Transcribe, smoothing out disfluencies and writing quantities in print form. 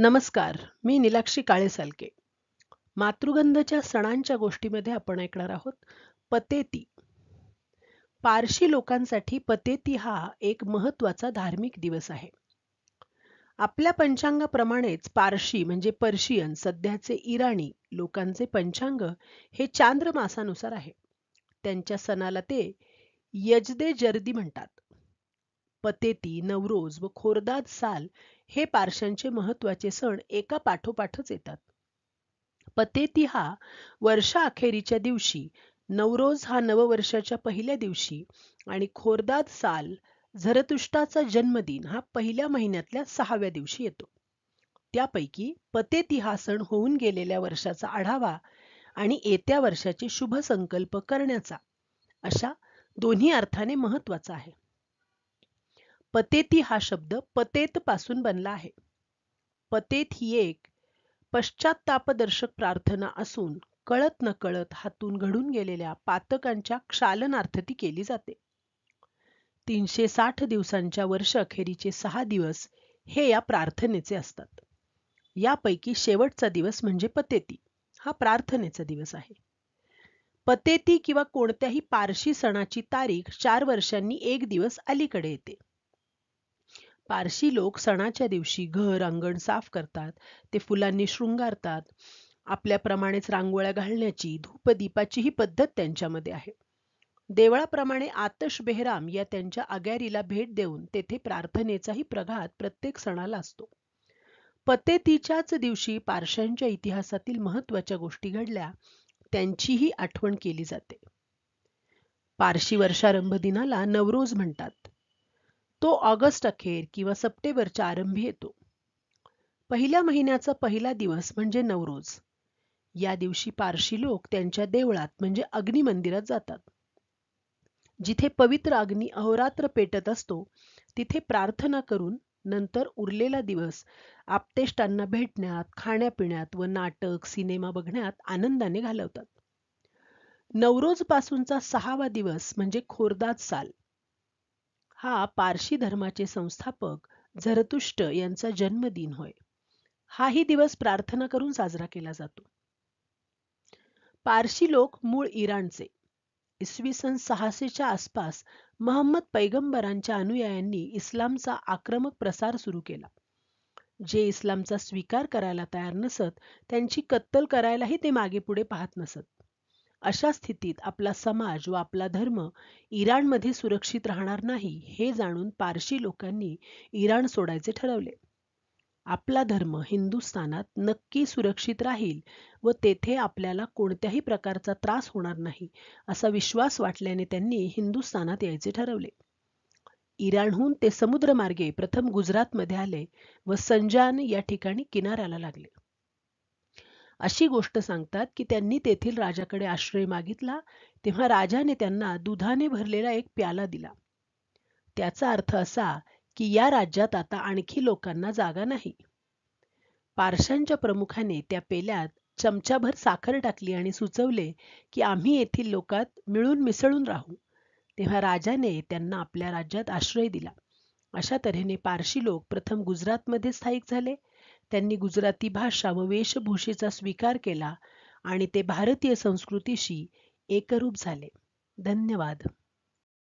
नमस्कार, मी नीलाक्षी काळे-सालके. मातृगंधच्या सणांच्या गोष्टीमध्ये आपण ऐकणार आहोत पतेती. पारशी लोकांसाठी पतेती हा एक महत्त्वाचा धार्मिक दिवस आहे. आपल्या पंचांगाप्रमाणेच पारशी म्हणजे पर्शियन सध्याचे इराणी लोकांचे पंचांग हे चांद्र मासानुसार आहे. त्यांच्या सणाला ते यजदे जर्दी म्हणतात. पतेती, नवरोज व खोरदाद साल हे पारशांचे महत्त्वाचे सण एका पाठोपाठच येतात. पतेती हा वर्षाअखेरीच्या दिवशी, नवरोज हा नववर्षाच्या पहिल्या दिवशी आणि खोरदाद साल झरतुष्ट्राचा जन्मदिन हा पहिल्या महिन्यातल्या 6व्या दिवशी येतो. त्यापैकी पतेती हा सण होऊन गेलेल्या वर्षाचा आढावा आणि येत्या वर्षाचे शुभ संकल्प करण्याचा अशा दोन्ही अर्थाने महत्त्वाचा आहे. पतेती हा शब्द पतेत पासून बनला आहे. पतेत ही एक पश्चात्तापदर्शक प्रार्थना असून कळत नकळत हातून घडून गेलेल्या पातकांच्या क्षालनार्थ ती केली जाते. 360 दिवसांच्या वर्षअखेरीचे 6 दिवस हे या प्रार्थनेचे असतात. यापैकी शेवटचा दिवस म्हणजे पतेती हा प्रार्थनेचा दिवस आहे. पतेती किंवा कोणत्याही पारशी सणाची तारीख 4 वर्षांनी एक दिवस अलीकडे येते. पारशी लोक सणाच्या दिवशी घर अंगण साफ करतात, ते फुलांनी शृंगारतात. आपल्याप्रमाणेच रांगोळ्या घालण्याची, धूपदीपाची ही पद्धत त्यांच्यामध्ये आहे. देवळाप्रमाणे आतश बेहराम या त्यांच्या अग्यारीला भेट देऊन तेथे प्रार्थनेचाही प्रघात प्रत्येक सणाला असतो. पतेतीच्याच दिवशी पारशांच्या इतिहासातील महत्त्वाच्या गोष्टी घडल्या, त्यांचीही आठवण केली जाते. पारशी वर्षारंभ दिनाला नवरोज म्हणतात. तो ऑगस्ट अखेर किंवा सप्टेंबरच्या आरंभी येतो. पहिल्या महिन्याचा पहिला दिवस म्हणजे नवरोज. या दिवशी पारशी लोक त्यांच्या देवळात म्हणजे अग्निमंदिरात जातात. जिथे पवित्र अग्नी अहोरात्र पेटत असतो, तिथे प्रार्थना करून नंतर उरलेला दिवस आप्तेष्टांना भेटण्यात, खाण्यापिण्यात व नाटक, सिनेमा बघण्यात आनंदाने घालवतात. नवरोज पासूनचा 6वा दिवस म्हणजे खोरदाद साल हा पारशी धर्माचे संस्थापक झरतुष्ट्र यांचा जन्मदिन होय. हाही दिवस प्रार्थना करून साजरा केला जातो. पारशी लोक मूळ इराणचे. इसवी सन 600च्या आसपास महम्मद पैगंबरांच्या अनुयायांनी इस्लामचा आक्रमक प्रसार सुरू केला. जे इस्लामचा स्वीकार करायला तयार नसत, त्यांची कत्तल करायलाही ते मागेपुढे पाहत नसत. अशा स्थितीत आपला समाज व आपला धर्म इराणमध्ये सुरक्षित राहणार नाही हे जाणून पारशी लोकांनी इराण सोडायचे ठरवले. आपला धर्म हिंदुस्थानात नक्की सुरक्षित राहील व तेथे आपल्याला कोणत्याही प्रकारचा त्रास होणार नाही असा विश्वास वाटल्याने त्यांनी हिंदुस्थानात यायचे ठरवले. इराणहून ते समुद्रमार्गे प्रथम गुजरातमध्ये आले व संजान या ठिकाणी किनाऱ्याला लागले. अशी गोष्ट सांगतात की त्यांनी तेथील राजाकडे आश्रय मागितला, तेव्हा राजाने त्यांना दुधाने भरलेला एक प्याला दिला. त्याचा अर्थ असा की या राज्यात आता आणखी लोकांना जागा नाही. पारशांच्या प्रमुखाने त्या पेल्यात चमचाभर साखर टाकली आणि सुचवले की आम्ही येथील लोकात मिळून मिसळून राहू. तेव्हा राजाने त्यांना आपल्या राज्यात आश्रय दिला. अशा तऱ्हेने पारशी लोक प्रथम गुजरातमध्ये स्थायिक झाले. त्यांनी गुजराती भाषा व वेशभूषेचा स्वीकार केला आणि ते भारतीय संस्कृतीशी एकरूप झाले. धन्यवाद.